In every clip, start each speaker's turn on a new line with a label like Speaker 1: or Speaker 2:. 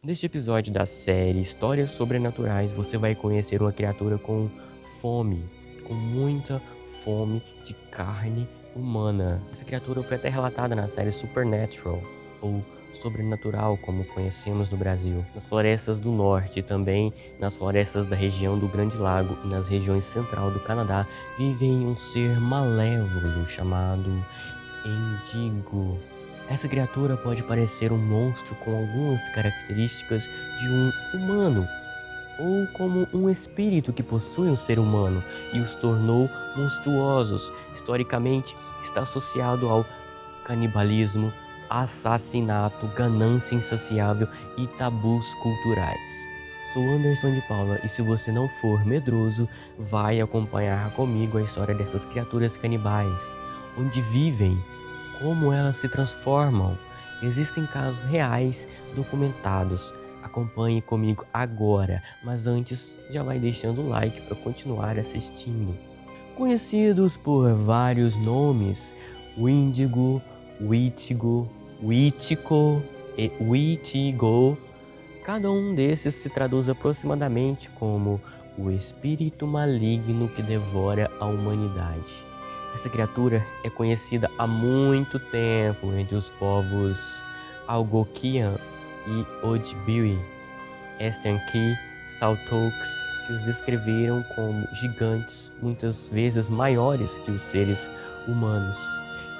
Speaker 1: Neste episódio da série Histórias Sobrenaturais, você vai conhecer uma criatura com fome, com muita fome de carne humana. Essa criatura foi até relatada na série Supernatural, ou Sobrenatural, como conhecemos no Brasil. Nas florestas do norte e também nas florestas da região do Grande Lago e nas regiões central do Canadá, vive um ser malévolo chamado Endigo. Essa criatura pode parecer um monstro com algumas características de um humano, ou como um espírito que possui um ser humano e os tornou monstruosos. Historicamente, está associado ao canibalismo, assassinato, ganância insaciável e tabus culturais. Sou Anderson de Paula e se você não for medroso, vai acompanhar comigo a história dessas criaturas canibais, onde vivem, como elas se transformam. Existem casos reais documentados. Acompanhe comigo agora, mas antes já vai deixando o like para continuar assistindo. Conhecidos por vários nomes, Wendigo, Witigo, Witico e Witigo, cada um desses se traduz aproximadamente como o espírito maligno que devora a humanidade. Essa criatura é conhecida há muito tempo entre os povos Algonquian e Ojibwe, Eastern Key, Saltokes, que os descreveram como gigantes, muitas vezes maiores que os seres humanos.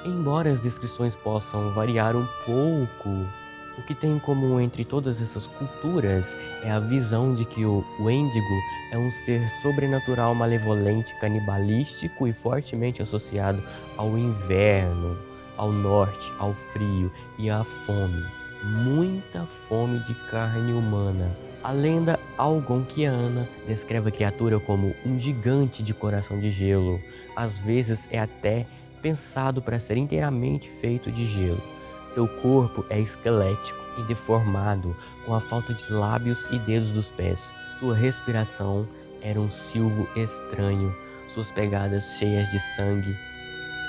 Speaker 1: Embora as descrições possam variar um pouco, o que tem em comum entre todas essas culturas é a visão de que o Wendigo é um ser sobrenatural, malevolente, canibalístico e fortemente associado ao inverno, ao norte, ao frio e à fome. Muita fome de carne humana. A lenda algonquiana descreve a criatura como um gigante de coração de gelo. Às vezes é até pensado para ser inteiramente feito de gelo. Seu corpo é esquelético e deformado, com a falta de lábios e dedos dos pés. Sua respiração era um silvo estranho, suas pegadas cheias de sangue,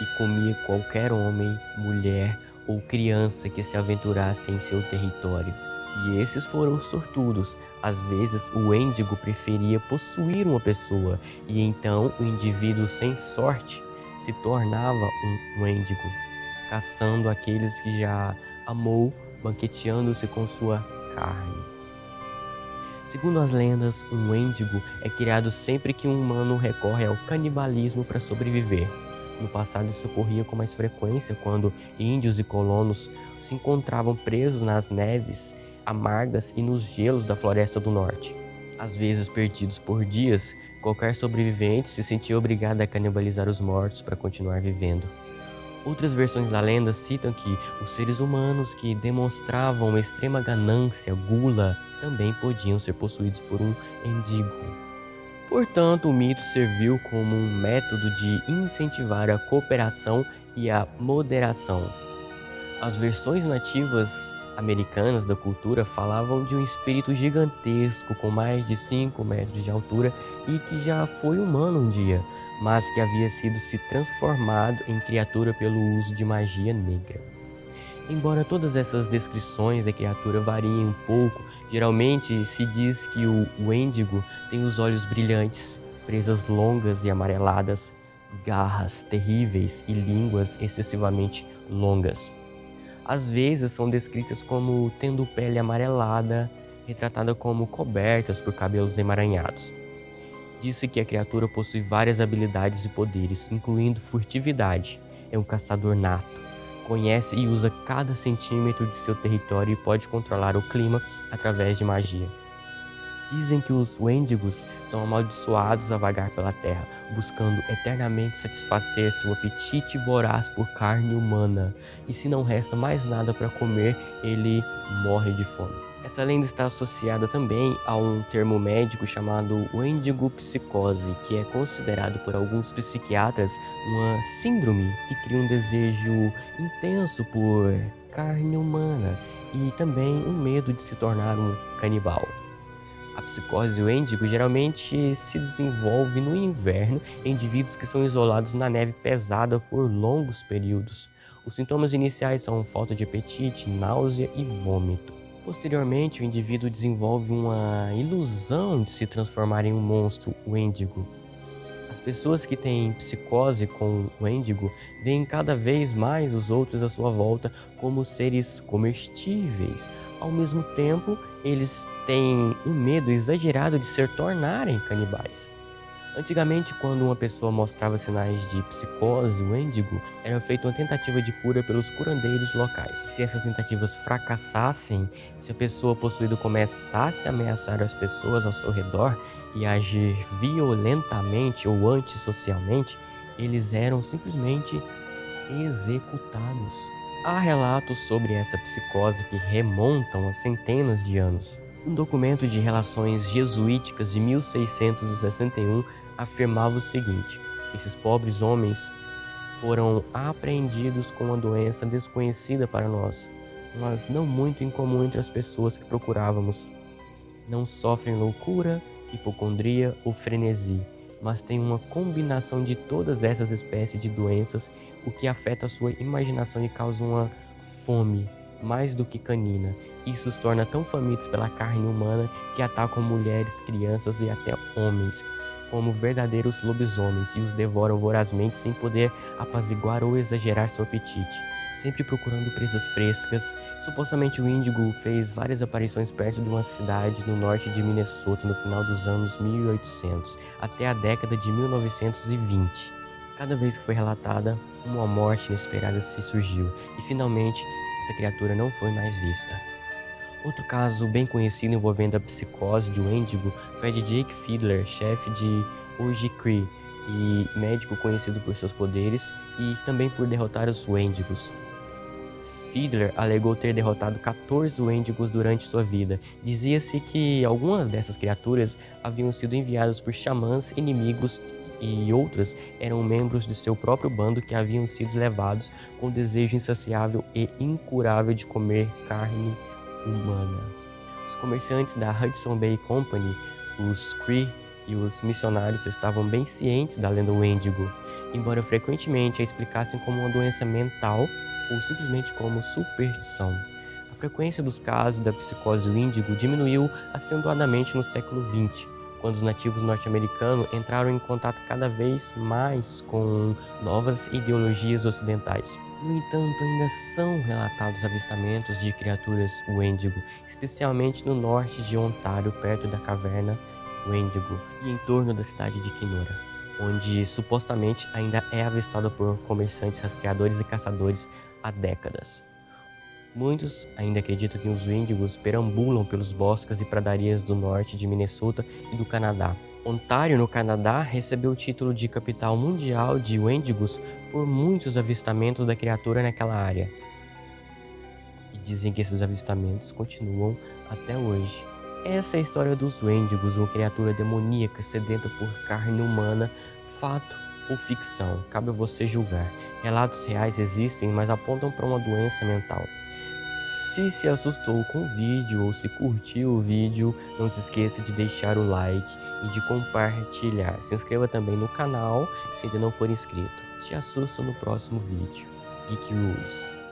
Speaker 1: e comia qualquer homem, mulher ou criança que se aventurasse em seu território. E esses foram os sortudos. Às vezes, o Wendigo preferia possuir uma pessoa, e então o indivíduo sem sorte se tornava um Wendigo, caçando aqueles que já amou, banqueteando-se com sua carne. Segundo as lendas, um Wendigo é criado sempre que um humano recorre ao canibalismo para sobreviver. No passado, isso ocorria com mais frequência quando índios e colonos se encontravam presos nas neves amargas e nos gelos da floresta do norte. Às vezes, perdidos por dias, qualquer sobrevivente se sentia obrigado a canibalizar os mortos para continuar vivendo. Outras versões da lenda citam que os seres humanos que demonstravam uma extrema ganância, gula, também podiam ser possuídos por um endigo. Portanto, o mito serviu como um método de incentivar a cooperação e a moderação. As versões nativas americanas da cultura falavam de um espírito gigantesco com mais de 5 metros de altura e que já foi humano um dia, mas que havia sido se transformado em criatura pelo uso de magia negra. Embora todas essas descrições da criatura variem um pouco, geralmente se diz que o Wendigo tem os olhos brilhantes, presas longas e amareladas, garras terríveis e línguas excessivamente longas. Às vezes são descritas como tendo pele amarelada, retratada como cobertas por cabelos emaranhados. Disse que a criatura possui várias habilidades e poderes, incluindo furtividade. É um caçador nato. Conhece e usa cada centímetro de seu território e pode controlar o clima através de magia. Dizem que os Wendigos são amaldiçoados a vagar pela terra, buscando eternamente satisfazer seu apetite voraz por carne humana, e se não resta mais nada para comer, ele morre de fome. Essa lenda está associada também a um termo médico chamado Wendigo-psicose, que é considerado por alguns psiquiatras uma síndrome que cria um desejo intenso por carne humana e também um medo de se tornar um canibal. A psicose Wendigo geralmente se desenvolve no inverno em indivíduos que são isolados na neve pesada por longos períodos. Os sintomas iniciais são falta de apetite, náusea e vômito. Posteriormente, o indivíduo desenvolve uma ilusão de se transformar em um monstro Wendigo. As pessoas que têm psicose com o Wendigo veem cada vez mais os outros à sua volta como seres comestíveis. Ao mesmo tempo, eles têm um medo exagerado de se tornarem canibais. Antigamente, quando uma pessoa mostrava sinais de psicose, o Wendigo, era feita uma tentativa de cura pelos curandeiros locais. Se essas tentativas fracassassem, se a pessoa possuída começasse a ameaçar as pessoas ao seu redor e agir violentamente ou antissocialmente, eles eram simplesmente executados. Há relatos sobre essa psicose que remontam a centenas de anos. Um documento de relações jesuíticas de 1661 afirmava o seguinte: esses pobres homens foram apreendidos com uma doença desconhecida para nós, mas não muito incomum entre as pessoas que procurávamos. Não sofrem loucura, hipocondria ou frenesi, mas têm uma combinação de todas essas espécies de doenças, o que afeta a sua imaginação e causa uma fome, mais do que canina. Isso os torna tão famintos pela carne humana que atacam mulheres, crianças e até homens, como verdadeiros lobisomens, e os devoram vorazmente sem poder apaziguar ou exagerar seu apetite, sempre procurando presas frescas. Supostamente o índigo fez várias aparições perto de uma cidade no norte de Minnesota no final dos anos 1800, até a década de 1920. Cada vez que foi relatada, uma morte inesperada se surgiu, e finalmente essa criatura não foi mais vista. Outro caso bem conhecido envolvendo a psicose de Wendigo foi a de Jake Fiedler, chefe de Oji Cree e médico conhecido por seus poderes e também por derrotar os Wendigos. Fiedler alegou ter derrotado 14 Wendigos durante sua vida. Dizia-se que algumas dessas criaturas haviam sido enviadas por xamãs inimigos e outras eram membros de seu próprio bando que haviam sido levados com o desejo insaciável e incurável de comer carne humana. Os comerciantes da Hudson Bay Company, os Cree e os missionários estavam bem cientes da lenda Wendigo, embora frequentemente a explicassem como uma doença mental ou simplesmente como superstição. A frequência dos casos da psicose Wendigo diminuiu acentuadamente no século XX, quando os nativos norte-americanos entraram em contato cada vez mais com novas ideologias ocidentais. No entanto, ainda são relatados avistamentos de criaturas Wendigo, especialmente no norte de Ontário, perto da caverna Wendigo e em torno da cidade de Kenora, onde supostamente ainda é avistada por comerciantes, rastreadores e caçadores há décadas. Muitos ainda acreditam que os Wendigos perambulam pelos bosques e pradarias do norte de Minnesota e do Canadá. Ontário, no Canadá, recebeu o título de capital mundial de Wendigos por muitos avistamentos da criatura naquela área. E dizem que esses avistamentos continuam até hoje. Essa é a história dos Wendigos, uma criatura demoníaca sedenta por carne humana, fato ou ficção, cabe a você julgar. Relatos reais existem, mas apontam para uma doença mental. Se assustou com o vídeo ou se curtiu o vídeo, não se esqueça de deixar o like e de compartilhar. Se inscreva também no canal se ainda não for inscrito. Te assusto no próximo vídeo. Geek Rules.